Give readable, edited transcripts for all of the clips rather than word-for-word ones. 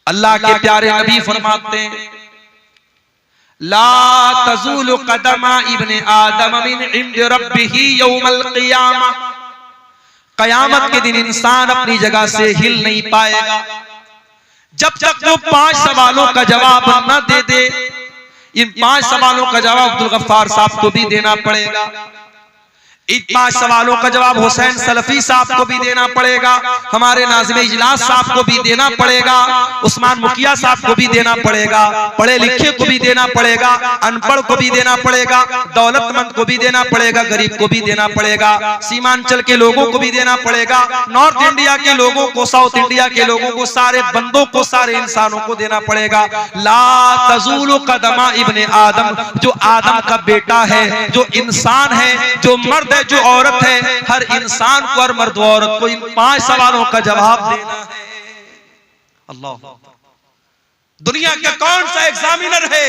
अल्लाह के प्यारे नबी फरमाते हैं, ला तज़ूलु क़दमा इब्ने आदम मिन इंद रब्बिही यौमल क़ियामा। क़यामत के दिन इंसान अपनी जगह से हिल नहीं पाएगा जब तक वो 5 सवालों का जवाब न दे दे। इन 5 सवालों का जवाब अब्दुल गफ्फार साहब को भी देना पड़ेगा। इन 5 सवालों का जवाब हुसैन सलफी साहब को भी देना पड़ेगा, हमारे नाज़िम इजलास साहब को भी देना पड़ेगा, उस्मान मुखिया साहब को भी देना पड़ेगा, पढ़े लिखे को भी देना पड़ेगा, अनपढ़ को भी देना पड़ेगा, दौलतमंद को भी देना पड़ेगा, गरीब को भी देना पड़ेगा, सीमांचल के लोगों को भी देना पड़ेगा, नॉर्थ इंडिया के लोगों को, साउथ इंडिया के लोगों को, सारे बंदों को, सारे इंसानों को देना पड़ेगा। ला तज़ूलु क़दमा इब्ने आदम, जो आदम का बेटा है, जो इंसान है, जो मर्द है, जो औरत है, हर इंसान को और मर्द औरत को इन 5 सवालों का जवाब देना है। अल्लाह, दुनिया का कौन सा एग्जामिनर है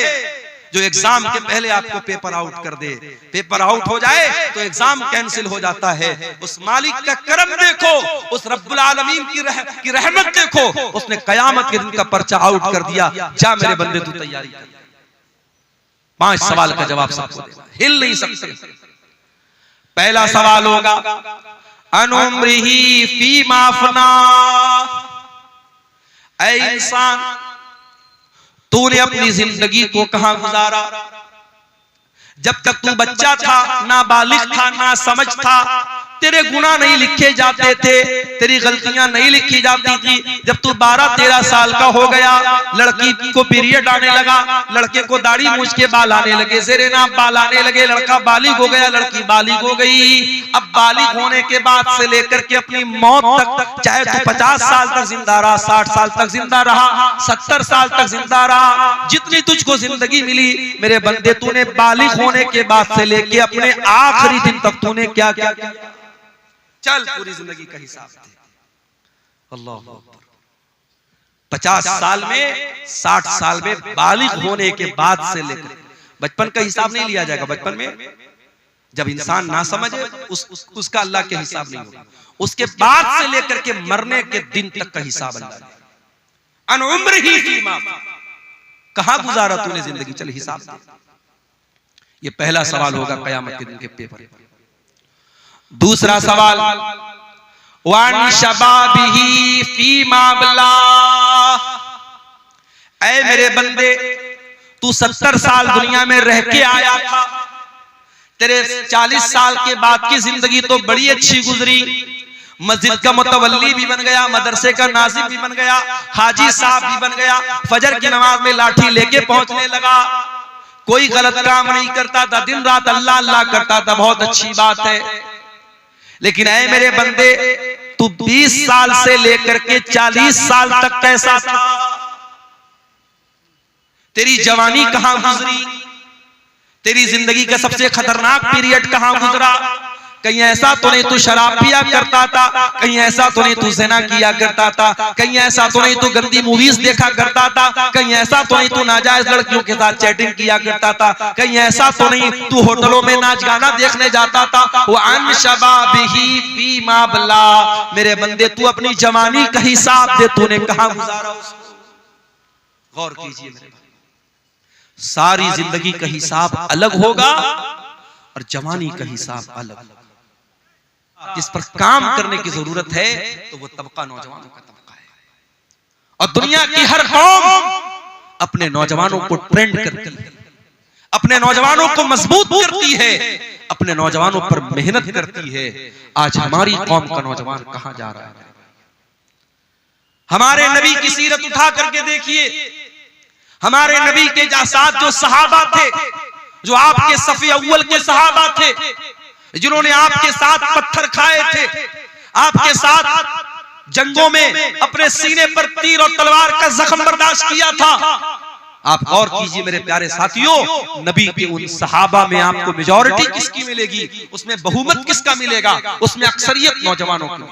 जो एग्जाम के पहले आपको पेपर आउट कर दे? पेपर आउट हो जाए तो एग्जाम कैंसिल हो जाता है। उस मालिक का करम देखो, उस रब्बुल आलमीन की रहमत देखो, उसने कयामत के दिन का पर्चा आउट कर दिया। जा मेरे बंदे तू तैयारी कर, 5 सवाल का जवाब सबको देना, हिल नहीं सकते। पहला सवाल होगा अनुम्रिही फीमा अफना। ऐ इंसान, तूने अपनी जिंदगी को कहां गुजारा? जब तक तू बच्चा था, ना बालिग था, ना समझ था, तेरे गुनाह नहीं लिखे जाते थे, तेरी गलतियां नहीं लिखी जाती थी। जब तू 12-13 साल का हो गया, लड़की को पीरियड आने लगा, लड़के को दाढ़ी मूछ के बाल आने लगे, ज़ेरे-नाब बाल आने लगे, लड़का बालिग हो गया, लड़की बालिग हो गई। अब बालिग होने के बाद से लेकर के अपनी मौत तक, चाहे तू 50 साल तक जिंदा रहा, 60 साल तक जिंदा रहा, 70 साल तक जिंदा रहा, जितनी तुझको जिंदगी मिली मेरे बंदे, तूने बालिग होने के बाद से लेके अपने आखिरी दिन तक तूने क्या क्या किया? चल पूरी जिंदगी का हिसाब दे। अल्लाह, 50 साल में, 60 साल में, बालिग होने के बाद से लेकर बचपन का हिसाब नहीं लिया जाएगा। बचपन में जब इंसान ना समझे उसका अल्लाह के हिसाब नहीं होगा। उसके बाद से लेकर के मरने के दिन तक का हिसाब अल्लाह। अन उम्रिही फीमा, कहां गुजारा तूने जिंदगी, चल हिसाब दे। ये पहला सवाल होगा कयामत के दिन के पेपर। दूसरा सवाल वान शबाबिही फीमा बला। ऐ मेरे बंदे, तू 70 साल दुनिया में रह के आया था, तेरे 40 साल के बाद की जिंदगी तो बड़ी अच्छी गुजरी। मस्जिद का मुतवल्ली भी बन गया, मदरसे का नाज़िम भी बन गया, हाजी साहब भी बन गया, फजर की नमाज में लाठी लेके पहुंचने लगा, कोई गलत काम नहीं करता था, दिन रात अल्लाह अल्लाह करता था, बहुत अच्छी बात है। लेकिन ऐ मेरे बंदे, तू 20 साल से लेकर के 40 साल तक कैसा था? तेरी जवानी कहां गुजरी? तेरी जिंदगी का सबसे खतरनाक पीरियड कहां गुजरा? कहीं ऐसा तो नहीं तू शराब पिया करता था, कहीं ऐसा तो नहीं तू ज़िना किया करता था, कहीं ऐसा तो नहीं तू गंदी मूवीज देखा करता था, कहीं ऐसा तो नहीं तू नाजायज लड़कियों के साथ चैटिंग किया करता था, कहीं ऐसा तो नहीं तू होटलों में नाच गाना देखने जाता था। वो अन शबाबिही फीमा बला, मेरे बंदे तू अपनी जवानी का हिसाब दे, तूने कहां गुजारा उसको? गौर कीजिए मेरे भाई, सारी जिंदगी का हिसाब अलग होगा और जवानी का हिसाब अलग। जिस पर काम करने की जरूरत है तो वो तबका नौजवानों का तबका है। और दुनिया की हर कौम अपने नौजवानों को ट्रेंड करती है, अपने नौजवानों को मजबूत करती है, अपने नौजवानों पर मेहनत करती है। आज हमारी कौम का नौजवान कहां जा रहा है? हमारे नबी की सीरत उठा करके देखिए, हमारे नबी के साथ जो सहाबा थे, जो आपके सफ़े अव्वल के सहाबा थे, जिन्होंने आपके साथ पत्थर खाए थे, आपके साथ जंगों में अपने सीने पर तीर और तलवार का जख्म बर्दाश्त किया था। आप गौर कीजिए मेरे प्यारे साथियों, नबी के उन सहाबा में आपको मेजॉरिटी किसकी मिलेगी? उसमें बहुमत किसका मिलेगा? उसमें अक्सरियत नौजवानों की।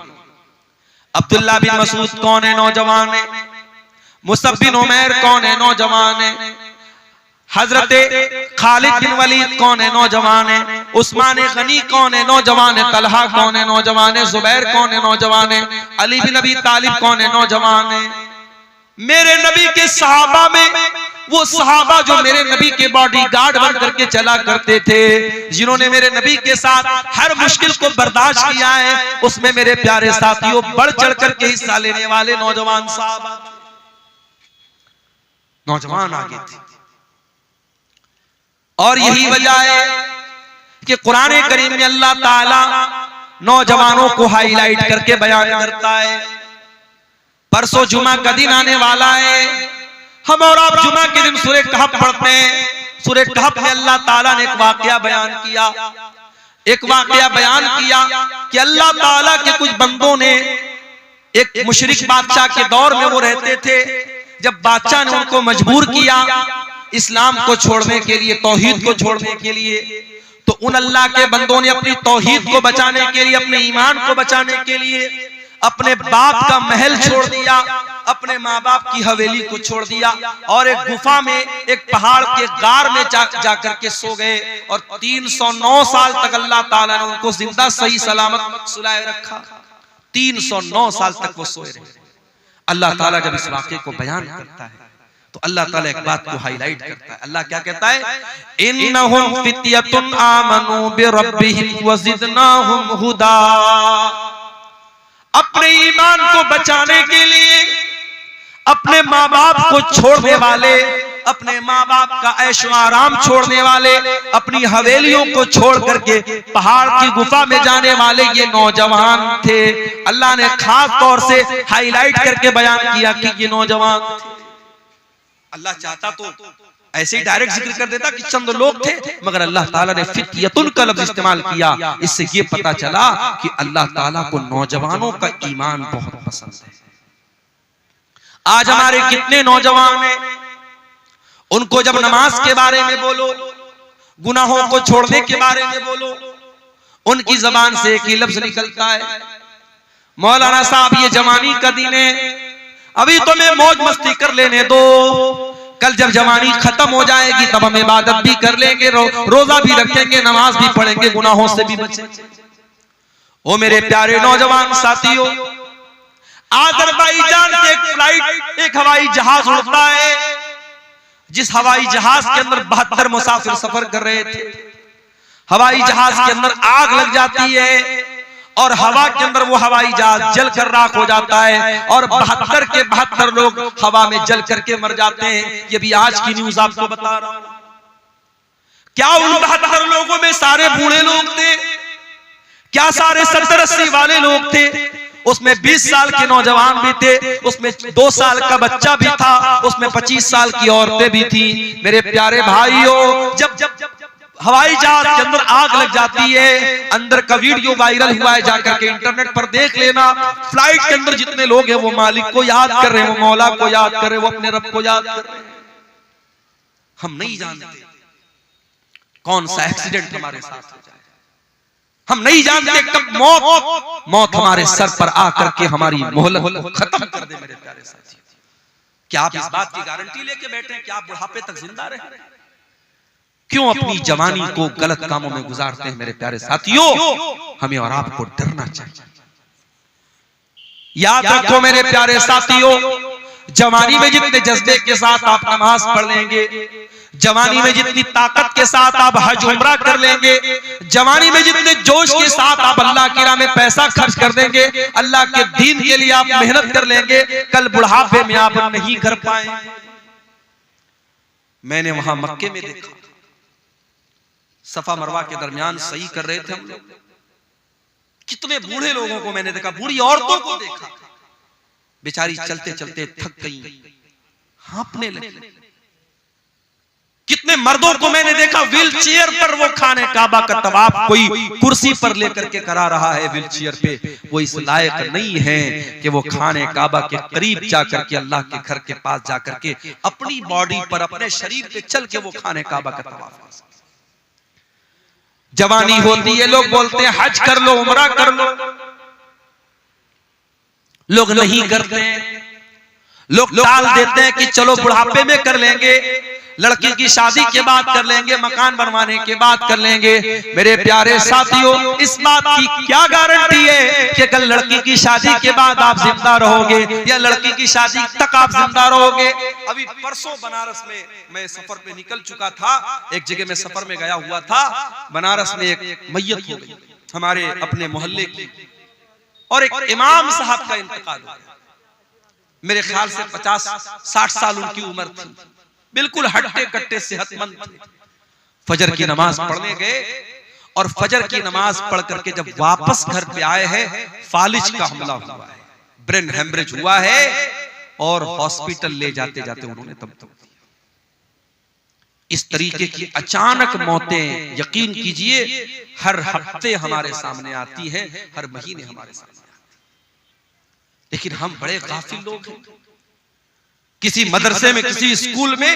अब्दुल्ला बिन मसूद कौन है? नौजवान है। मुसअब बिन उमैर कौन है? नौजवान है। हजरत खालिद बिन वलीद कौन है? नौजवान है। उस्मान गनी कौन है? नौजवान है। तलहा कौन है? नौजवान है। जुबैर कौन है? नौजवान है। अली बिन अबी तालिब कौन है? नौजवान है। मेरे नबी के सहाबा में वो सहाबा जो मेरे नबी के बॉडीगार्ड बन करके चला करते थे, जिन्होंने मेरे नबी के साथ हर मुश्किल को बर्दाश्त किया है, उसमें मेरे प्यारे साथियों बढ़ चढ़ करके हिस्सा लेने वाले नौजवान सहाबा, नौजवान आगे थे। और यही वजह है कि कुरान करीम में अल्लाह ताला नौजवानों को हाईलाइट करके बयान करता है। परसों जुमा का दिन आने वाला है, हम और आप जुमा के दिन सूरह कहफ पढ़ते हैं। सूरह कहफ में अल्लाह ताला ने एक वाकया बयान किया, कि अल्लाह ताला के कुछ बंदों ने, एक मुशरिक बादशाह के दौर में वो रहते थे, जब बादशाह ने उनको मजबूर किया इस्लाम को छोड़ने के लिए, तौहीद को छोड़ने के लिए, तो उन अल्लाह के बंदों ने अपनी तौहीद को बचाने के लिए, अपने ईमान को बचाने के लिए अपने बाप का महल छोड़ दिया, अपने माँ बाप की हवेली को छोड़ दिया और एक गुफा में, एक पहाड़ के गार में जाकर के सो गए। और 309 साल तक अल्लाह ताला ने उनको जिंदा सही सलामत सुलाए रखा। 309 साल तक वो सोए रहे। अल्लाह ताला जब इस वाक़े को बयान करता है तो अल्लाह ताला एक बात को हाईलाइट करता है। अल्लाह क्या कहता है? इन्नहुम फित्यतुन आमनू बिरब्बिहिम वज़िदनाहुम हुदा। अपने ईमान को बचाने के लिए अपने माँ बाप को छोड़ने वाले, अपने माँ बाप का ऐशो आराम छोड़ने वाले, अपनी हवेलियों को छोड़ करके पहाड़ की गुफा में जाने वाले ये नौजवान थे। अल्लाह ने खास तौर से हाईलाइट करके बयान किया कि ये नौजवान थे। अल्लाह चाहता तो ऐसे ही डायरेक्ट जिक्र कर देता कि चंद लोग थे, मगर अल्लाह ताला ने फित्यतुन का लफ्ज इस्तेमाल किया। इससे ये पता चला कि अल्लाह ताला को नौजवानों का ईमान बहुत पसंद है। आज हमारे कितने नौजवान हैं, उनको जब नमाज के बारे में बोलो, गुनाहों को छोड़ने के बारे में बोलो, उनकी जबान से एक ही लफ्ज निकलता है, मौलाना साहब ये जवानी का दिन है, अभी तो मैं मौज मस्ती कर लेने दो, कल जब जवानी खत्म हो जाएगी तब हम इबादत भी कर लेंगे, रोजा भी रखेंगे, नमाज भी पढ़ेंगे, गुनाहों से भी बचेंगे। ओ मेरे प्यारे नौजवान साथियों, आज़रबाईजान से एक फ्लाइट, एक हवाई जहाज उड़ता है, जिस हवाई जहाज के अंदर 72 मुसाफिर सफर कर रहे थे। हवाई जहाज के अंदर आग लग जाती है और हवा के अंदर वो हवाई जहाज जल कर राख हो जाता है और 72 के 72 लोग हवा में जल करके मर जाते हैं। ये भी आज की न्यूज आपको बता रहा हूं। क्या उन 72 लोगों में सारे बूढ़े लोग थे? क्या सारे 70-80 वाले लोग थे? उसमें 20 साल के नौजवान भी थे, उसमें 2 साल का बच्चा भी था, उसमें 25 साल की औरतें भी थी। मेरे प्यारे भाइयों, जब हवाई जहाज के अंदर आग लग जाती है, अंदर का वीडियो वायरल हुआ है, जाकर के इंटरनेट पर देख लेना। फ्लाइट के अंदर जितने लोग हैं वो मालिक को याद कर रहे हैं, वो मौला को याद कर रहे हैं, वो अपने रब को याद कर रहे हैं। हम नहीं जानते कौन सा एक्सीडेंट हमारे साथ हो जाए, हम नहीं जानते कब मौत हमारे सर पर आकर के हमारी मोहलत को खत्म कर दे। मेरे प्यारे साथियों, क्या आप इस बात की गारंटी लेके बैठे हैं कि आप बुढ़ापे तक जिंदा रहे? क्यों अपनी जवानी को गलत कामों में गुजारते हैं? मेरे प्यारे साथियों, हमें और आपको डरना चाहिए। याद रखो मेरे प्यारे साथियों, जवानी में जितने जज्बे के साथ आप नमाज पढ़ लेंगे, जवानी में जितनी ताकत के साथ आप हज उम्रा कर लेंगे, जवानी में जितने जोश के साथ आप अल्लाह की राह में पैसा खर्च कर देंगे, अल्लाह के दीन के लिए आप मेहनत कर लेंगे, कल बुढ़ापे में आप नहीं कर पाएंगे। मैंने वहां मक्के में देखा, सफा मरवा के दरमियान सही कर रहे थे हम लोग, कितने बूढ़े लोगों को मैंने देखा, बूढ़ी औरतों को देखा, बेचारी चलते चलते थक गई, हाँफने लगी। कितने मर्दों को मैंने देखा व्हील चेयर पर, वो खाने काबा का तवाफ कोई कुर्सी पर लेकर के करा रहा है व्हील चेयर पे। वो इस लायक नहीं है कि वो खाने काबा के करीब जाकर के, अल्लाह के घर के पास जाकर के अपनी बॉडी पर, अपने शरीर पे चल के वो खाने काबा का तवाफ कर सके। जवानी होती है, लोग बोलते हैं हज कर लो, उम्रा कर लो, लोग नहीं करते हैं, लोग टाल देते हैं कि चलो बुढ़ापे में कर लेंगे। लड़की की शादी के बाद कर लेंगे, मकान बनवाने के बाद कर लेंगे। मेरे प्यारे साथियों, इस बात की क्या गारंटी है कि कल लड़की की शादी के बाद आप जिंदा रहोगे या लड़की की शादी तक आप जिंदा रहोगे? अभी परसों बनारस में मैं सफर पे निकल चुका था, एक जगह में सफर में गया हुआ था। बनारस में एक मैयत हो गई हमारे अपने मोहल्ले की, और एक इमाम साहब का इंतकाल हो गया। मेरे ख्याल से 50-60 साल उनकी उम्र थी, बिल्कुल हट्टे कट्टे सेहतमंद थे। फजर की नमाज पढ़ने गए और फजर की नमाज पढ़ करके जब वापस घर पे आए हैं, फालिज का हमला हुआ है, ब्रेन हेमरेज हुआ है और हॉस्पिटल ले जाते जाते उन्होंने दम तोड़ दिया। इस तरीके की अचानक मौतें यकीन कीजिए हर हफ्ते हमारे सामने आती हैं, हर महीने हमारे सामने आती हैं। लेकिन हम बड़े गाफिल लोग हैं। किसी मदरसे में, किसी स्कूल में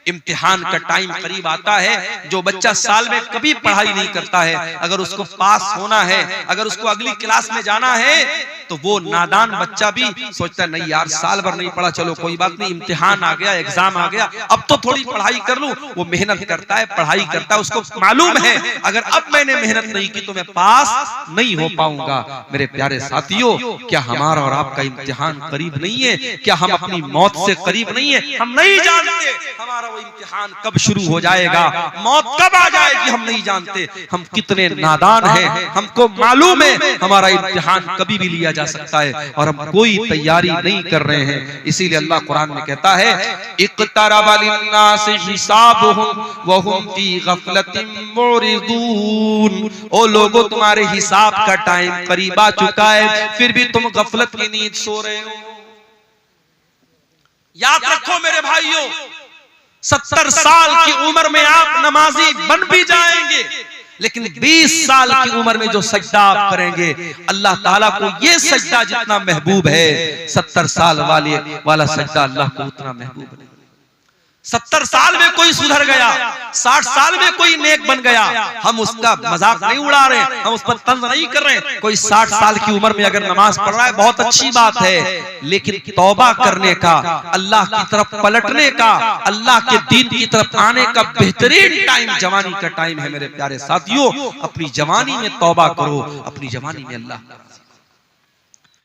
इम्तिहान का टाइम करीब आता है, जो बच्चा साल में कभी पढ़ाई नहीं करता है, अगर उसको पास होना है, अगर उसको अगली क्लास में जाना है, तो वो नादान बच्चा भी सोचता है नहीं यार साल भर नहीं पढ़ा, चलो कोई बात नहीं, इम्तिहान आ गया, एग्जाम आ गया, अब तो थोड़ी पढ़ाई कर लूं। वो मेहनत करता है, पढ़ाई करता है, उसको मालूम है अगर अब मैंने मेहनत नहीं की तो मैं पास नहीं हो पाऊंगा। मेरे प्यारे साथियों, क्या हमारा और आपका इम्तिहान करीब नहीं है? क्या हम अपनी मौत से करीब नहीं है? हम नहीं जानते हमारा वो इम्तिहान कब शुरू हो जाएगा, मौत कब आ जाएगी, हम नहीं जानते। हम कितने नादान हैं, हमको मालूम है हमारा इम्तिहान कभी भी लिया जा सकता है और हम कोई तैयारी नहीं कर रहे हैं। इसीलिए अल्लाह कुरान में कहता है, इक़्तरब लिन्नासि हिसाबुहुम व हुम फी गफलतिन मुरिदून। ओ लोगों, तुम्हारे हिसाब का टाइम करीब आ चुका है, फिर भी तुम गफलत की नींद सो रहे हो। याद रखो मेरे भाइयों, 70 साल की उम्र में आप नमाजी बन भी जाएंगे, लेकिन 20 साल की उम्र में जो सजदा आप करेंगे, अल्लाह ताला को ये सजदा जितना महबूब है, 70 साल वाला सजदा अल्लाह को उतना महबूब नहीं। 70 साल में कोई सुधर गया, 60 साल में कोई नेक बन गया, हम उसका मजाक नहीं उड़ा रहे, हम उस पर तंज नहीं कर रहे। कोई 60 साल की उम्र में अगर नमाज पढ़ रहा है, बहुत अच्छी बात है, लेकिन तौबा करने का, अल्लाह की तरफ पलटने का, अल्लाह के दीन की तरफ आने का बेहतरीन टाइम जवानी का टाइम है। मेरे प्यारे साथियों, अपनी जवानी में तौबा करो, अपनी जवानी में अल्लाह